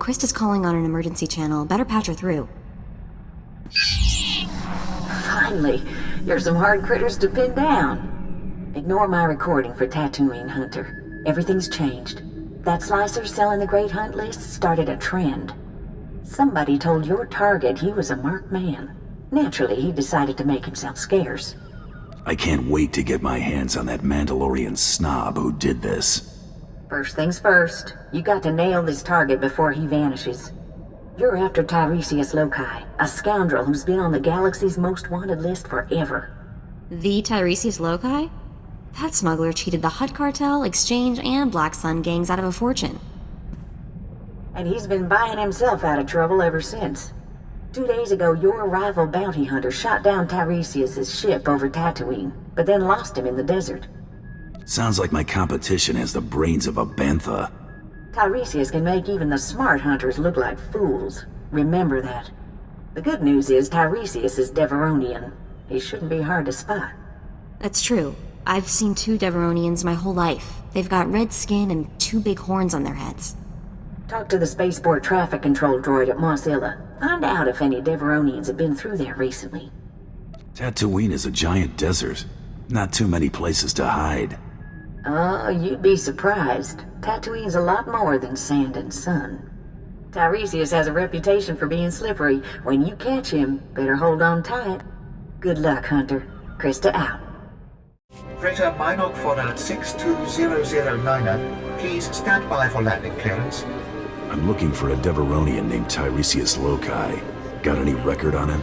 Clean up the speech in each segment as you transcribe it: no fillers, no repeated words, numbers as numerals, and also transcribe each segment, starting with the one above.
Krista's calling on an emergency channel. Better patch her through. Finally, you're some hard critters to pin down. Ignore my recording for Tatooine, Hunter. Everything's changed. That slicer selling the Great Hunt list started a trend. Somebody told your target he was a marked man. Naturally, he decided to make himself scarce. I can't wait to get my hands on that Mandalorian snob who did this. First things first, you got to nail this target before he vanishes. You're after Tiresias Loci, a scoundrel who's been on the galaxy's most wanted list forever. The Tiresias Loci? That smuggler cheated the Hutt Cartel, Exchange, and Black Sun gangs out of a fortune. And he's been buying himself out of trouble ever since. 2 days ago, your rival bounty hunter shot down Tiresias' ship over Tatooine, but then lost him in the desert. Sounds like my competition has the brains of a bantha. Tiresias can make even the smart hunters look like fools. Remember that. The good news is Tiresias is Deveronian. He shouldn't be hard to spot. That's true. I've seen 2 Deveronians my whole life. They've got red skin and 2 big horns on their heads. Talk to the spaceport traffic control droid at Mos Illa. Find out if any Deveronians have been through there recently. Tatooine is a giant desert. Not too many places to hide. Oh, you'd be surprised. Tatooine's a lot more than sand and sun. Tiresias has a reputation for being slippery. When you catch him, better hold on tight. Good luck, Hunter. Krista out. Freighter Minok Forward 620090, please stand by for landing clearance. I'm looking for a Deveronian named Tiresias Loci. Got any record on him?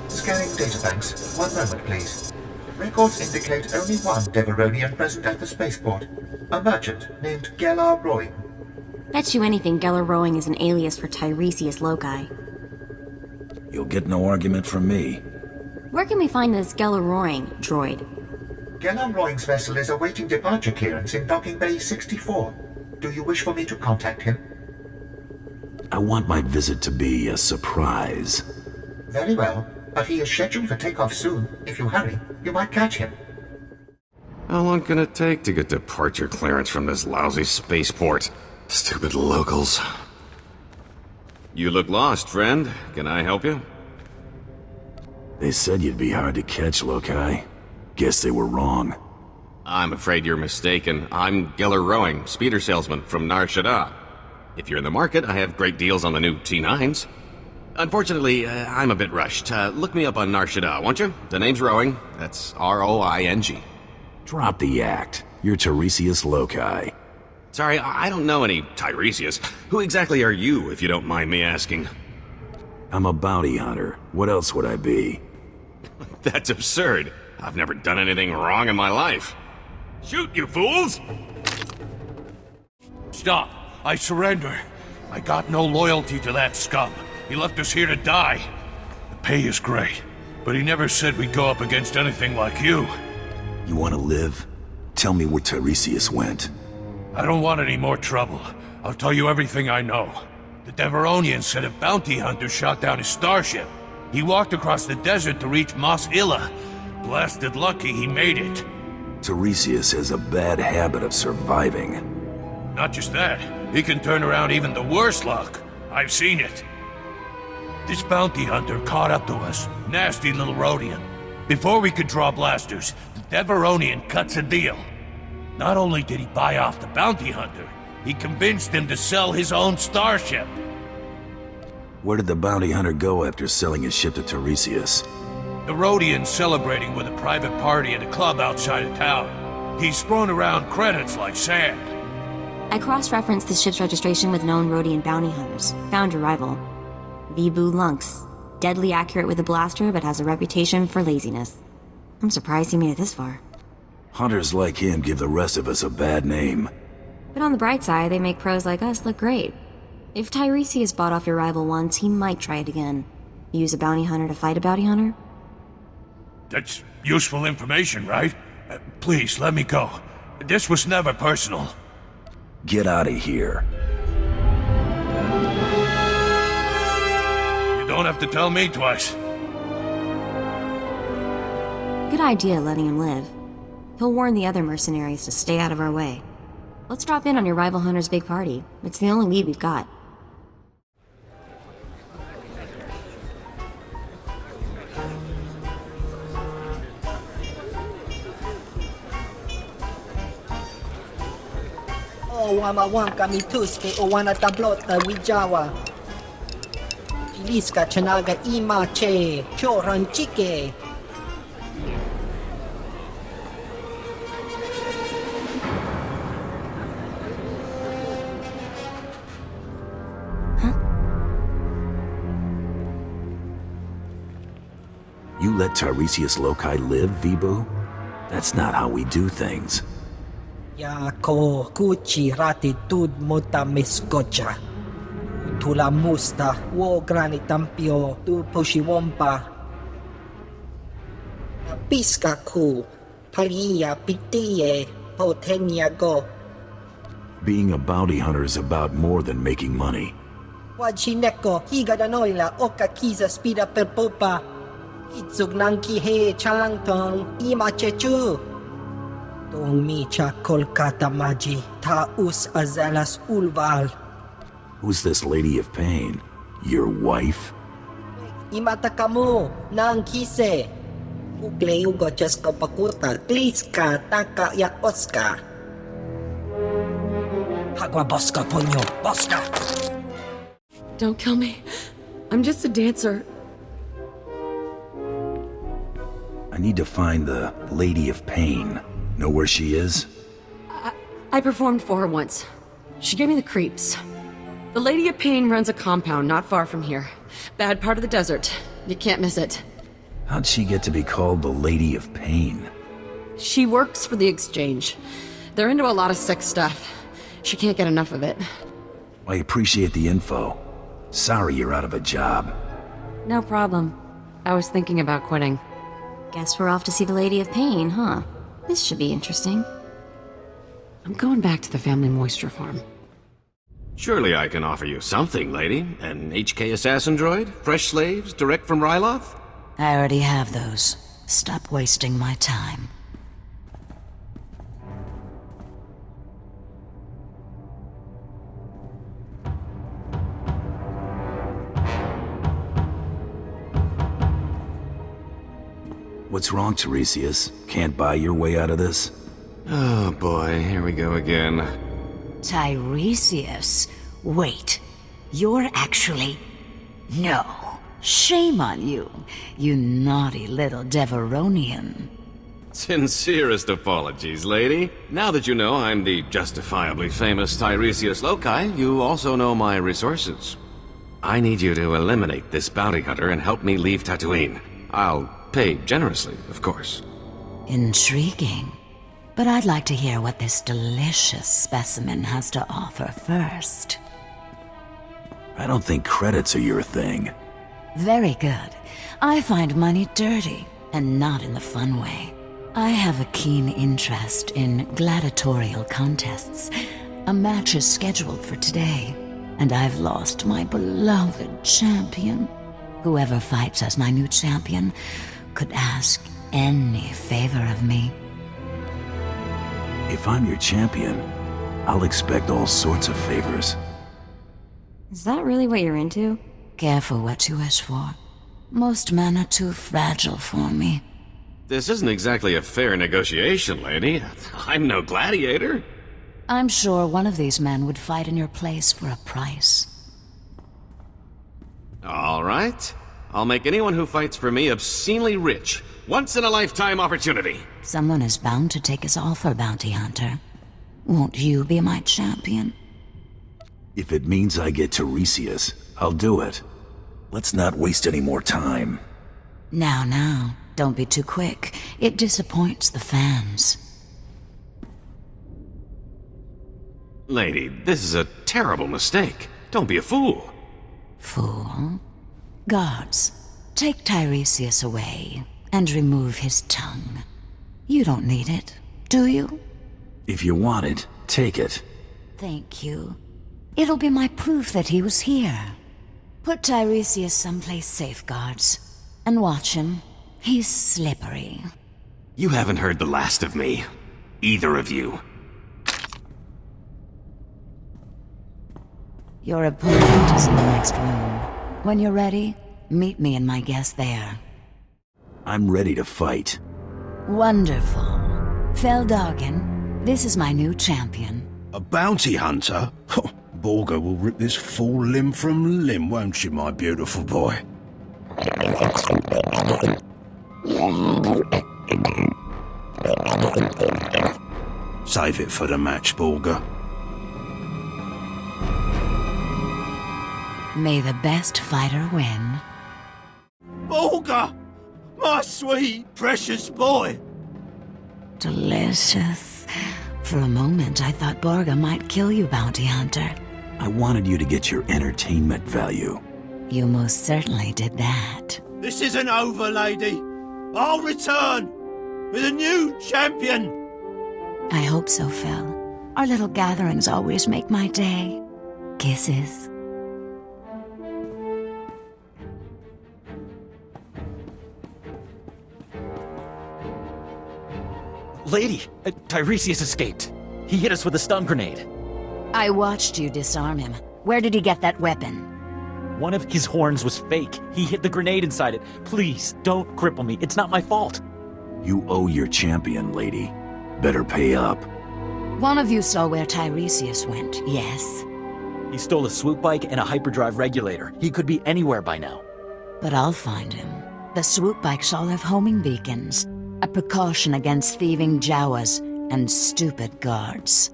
Scanning databanks. 1 moment, please. Records indicate only one Deveronian present at the spaceport. A merchant named Gellar Roy. Bet you anything Gellar Rowing is an alias for Tiresias Loci. You'll get no argument from me. Where can we find this Gellar Roaring droid? Gellar Roy's vessel is awaiting departure clearance in Docking Bay 64. Do you wish for me to contact him? I want my visit to be a surprise. Very well, but he is scheduled for takeoff soon. If you hurry, you might catch him. How long can it take to get departure clearance from this lousy spaceport? Stupid locals. You look lost, friend. Can I help you? They said you'd be hard to catch, Loci. Guess they were wrong. I'm afraid you're mistaken. I'm Gellar Rowing, speeder salesman from Nar Shaddaa. If you're in the market, I have great deals on the new T9s. Unfortunately, I'm a bit rushed. Look me up on Nar Shaddaa, won't you? The name's Rowing. That's R-O-I-N-G. Drop the act. You're Tiresias Loci. Sorry, I don't know any Tiresias. Who exactly are you, if you don't mind me asking? I'm a bounty hunter. What else would I be? That's absurd. I've never done anything wrong in my life. Shoot, you fools! Stop. I surrender. I got no loyalty to that scum. He left us here to die. The pay is great, but he never said we'd go up against anything like you. You want to live? Tell me where Tiresias went. I don't want any more trouble. I'll tell you everything I know. The Deveronian said a bounty hunter shot down his starship. He walked across the desert to reach Mos Illa. Blasted lucky he made it. Tiresias has a bad habit of surviving. Not just that, he can turn around even the worst luck. I've seen it. This bounty hunter caught up to us. Nasty little Rhodian. Before we could draw blasters, the Deveronian cuts a deal. Not only did he buy off the bounty hunter, he convinced him to sell his own starship. Where did the bounty hunter go after selling his ship to Tiresias? The Rhodian's celebrating with a private party at a club outside of town. He's thrown around credits like sand. I cross-referenced the ship's registration with known Rhodian bounty hunters. Found your rival. Vibu Lunx. Deadly accurate with a blaster, but has a reputation for laziness. I'm surprised he made it this far. Hunters like him give the rest of us a bad name. But on the bright side, they make pros like us look great. If Tiresias bought off your rival once, he might try it again. Use a bounty hunter to fight a bounty hunter? That's useful information, right? Please, let me go. This was never personal. Get out of here. You don't have to tell me twice. Good idea letting him live. He'll warn the other mercenaries to stay out of our way. Let's drop in on your rival hunter's big party. It's the only lead we've got. ołamałamka mituske owana tablota widziała. Liska chanaga imache, choranchike. You let Tiresias Loci live, Vibu? That's not how we do things. Yako kuchi ratitud motamiskocha. Tula musta wo granitampio tu pushiwompa. Piska ku paliya pitiye potenya go. Being a bounty hunter is about more than making money. Wajineko higadanoila oka kiza spida per popa. Itsug nangki he changtong imachechu. Tong micha Kolkata maji taus azalas ulval. Who's this Lady of Pain? Your wife? Imata kamu nang kise. Ugle ugo chesko pakurta kliska taka ya Oscar. Hagwa boska ponyo boska. Don't kill me. I'm just a dancer. I need to find the Lady of Pain. Know where she is? I performed for her once. She gave me the creeps. The Lady of Pain runs a compound not far from here. Bad part of the desert. You can't miss it. How'd she get to be called the Lady of Pain? She works for the Exchange. They're into a lot of sick stuff. She can't get enough of it. I appreciate the info. Sorry you're out of a job. No problem. I was thinking about quitting. Guess we're off to see the Lady of Pain, huh? This should be interesting. I'm going back to the family moisture farm. Surely I can offer you something, lady. An HK assassin droid? Fresh slaves? Direct from Ryloth? I already have those. Stop wasting my time. What's wrong, Tiresias? Can't buy your way out of this? Oh boy, here we go again. Tiresias? Wait. You're actually... No. Shame on you, you naughty little Deveronian. Sincerest apologies, lady. Now that you know I'm the justifiably famous Tiresias Loci, you also know my resources. I need you to eliminate this bounty hunter and help me leave Tatooine. I'll pay generously, of course. Intriguing. But I'd like to hear what this delicious specimen has to offer first. I don't think credits are your thing. Very good. I find money dirty, and not in the fun way. I have a keen interest in gladiatorial contests. A match is scheduled for today, and I've lost my beloved champion. Whoever fights as my new champion could ask any favor of me. If I'm your champion, I'll expect all sorts of favors. Is that really what you're into? Careful what you wish for. Most men are too fragile for me. This isn't exactly a fair negotiation, lady. I'm no gladiator. I'm sure one of these men would fight in your place for a price. All right. I'll make anyone who fights for me obscenely rich. Once-in-a-lifetime opportunity. Someone is bound to take his offer, bounty hunter. Won't you be my champion? If it means I get Tiresias, I'll do it. Let's not waste any more time. Now, don't be too quick. It disappoints the fans. Lady, this is a terrible mistake. Don't be a fool. Fool? Guards, take Tiresias away and remove his tongue. You don't need it, do you? If you want it, take it. Thank you. It'll be my proof that he was here. Put Tiresias someplace safe, guards, and watch him. He's slippery. You haven't heard the last of me. Either of you. Your opponent is in the next room. When you're ready, meet me and my guest there. I'm ready to fight. Wonderful. Feldagen, this is my new champion. A bounty hunter? Borga will rip this fool limb from limb, won't she, my beautiful boy? Save it for the match, Borga. May the best fighter win. Borga! My sweet, precious boy! Delicious. For a moment, I thought Borga might kill you, Bounty Hunter. I wanted you to get your entertainment value. You most certainly did that. This isn't over, lady. I'll return with a new champion. I hope so, Phil. Our little gatherings always make my day. Kisses. Lady, Tiresias escaped. He hit us with a stun grenade. I watched you disarm him. Where did he get that weapon? One of his horns was fake. He hid the grenade inside it. Please, don't cripple me. It's not my fault. You owe your champion, lady. Better pay up. One of you saw where Tiresias went, yes? He stole a swoop bike and a hyperdrive regulator. He could be anywhere by now. But I'll find him. The swoop bikes all have homing beacons. A precaution against thieving Jawas and stupid guards.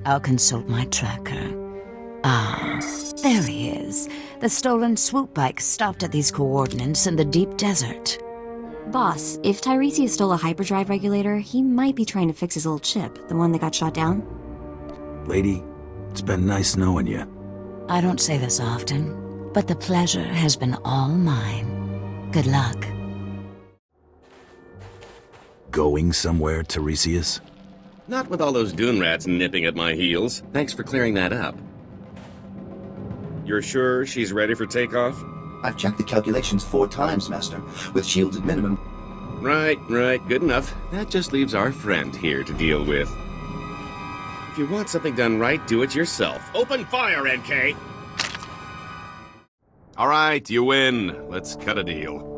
I'll consult my tracker. Ah, there he is. The stolen swoop bike stopped at these coordinates in the deep desert. Boss, if Tiresias stole a hyperdrive regulator, he might be trying to fix his old chip, the one that got shot down. Lady, it's been nice knowing you. I don't say this often, but the pleasure has been all mine. Good luck. Going somewhere, Tiresias? Not with all those dune rats nipping at my heels. Thanks for clearing that up. You're sure she's ready for takeoff? I've checked the calculations 4 times, Master, with shields at minimum. Right, good enough. That just leaves our friend here to deal with. If you want something done right, do it yourself. Open fire, NK! All right, you win. Let's cut a deal.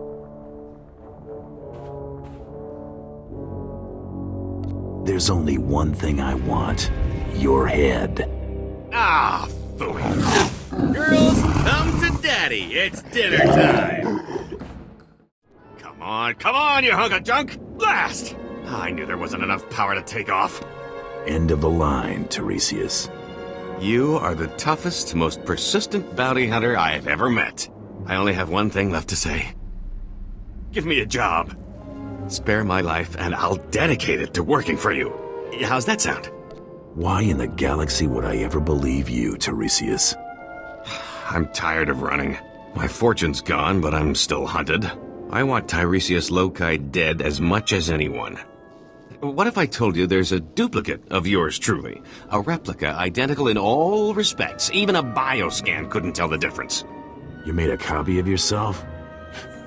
There's only one thing I want. Your head. Ah, phooey. Girls, come to daddy. It's dinner time. Come on, you hunk of junk. Blast! I knew there wasn't enough power to take off. End of the line, Tiresias. You are the toughest, most persistent bounty hunter I have ever met. I only have one thing left to say. Give me a job. Spare my life, and I'll dedicate it to working for you. How's that sound? Why in the galaxy would I ever believe you, Tiresias? I'm tired of running. My fortune's gone, but I'm still hunted. I want Tiresias Loci dead as much as anyone. What if I told you there's a duplicate of yours truly? A replica identical in all respects. Even a bioscan couldn't tell the difference. You made a copy of yourself?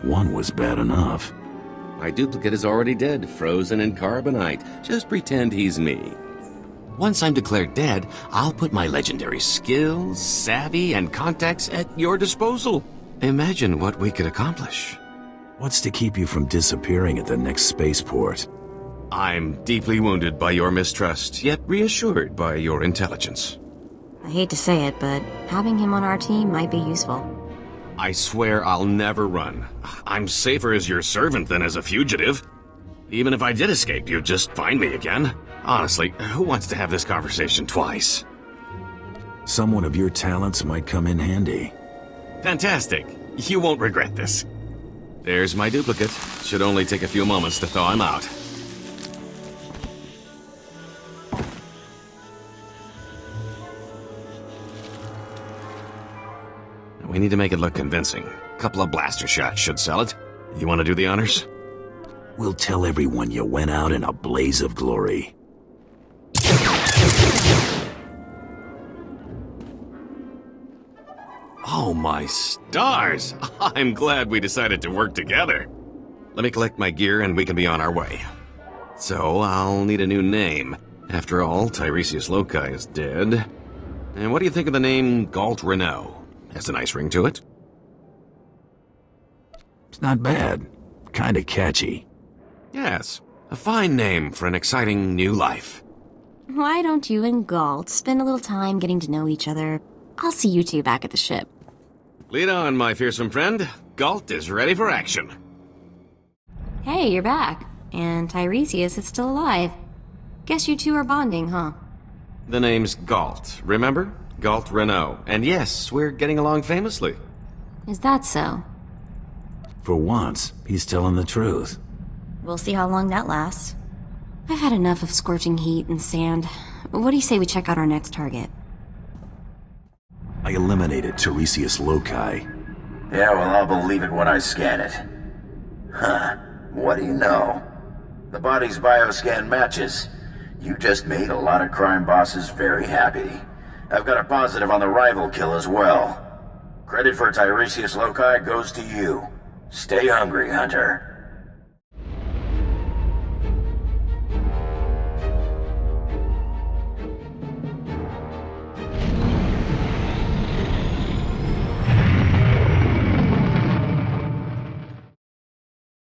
One was bad enough. My duplicate is already dead, frozen in carbonite. Just pretend he's me. Once I'm declared dead, I'll put my legendary skills, savvy, and contacts at your disposal. Imagine what we could accomplish. What's to keep you from disappearing at the next spaceport? I'm deeply wounded by your mistrust, yet reassured by your intelligence. I hate to say it, but having him on our team might be useful. I swear I'll never run. I'm safer as your servant than as a fugitive. Even if I did escape, you'd just find me again. Honestly, who wants to have this conversation twice? Someone of your talents might come in handy. Fantastic. You won't regret this. There's my duplicate. Should only take a few moments to thaw him out. We need to make it look convincing. A couple of blaster shots should sell it. You want to do the honors? We'll tell everyone you went out in a blaze of glory. Oh my stars! I'm glad we decided to work together. Let me collect my gear and we can be on our way. So, I'll need a new name. After all, Tiresias Loci is dead. And what do you think of the name Galt Renault? Has a nice ring to it. It's not bad. Kinda catchy. Yes, a fine name for an exciting new life. Why don't you and Galt spend a little time getting to know each other? I'll see you two back at the ship. Lead on, my fearsome friend. Galt is ready for action. Hey, you're back. And Tiresias is still alive. Guess you two are bonding, huh? The name's Galt, remember? Galt Renault. And yes, we're getting along famously. Is that so? For once, he's telling the truth. We'll see how long that lasts. I've had enough of scorching heat and sand. What do you say we check out our next target? I eliminated Tiresias loci. Yeah, well, I'll believe it when I scan it. Huh. What do you know? The body's bioscan matches. You just made a lot of crime bosses very happy. I've got a positive on the rival kill as well. Credit for Tiresias loci goes to you. Stay hungry, Hunter.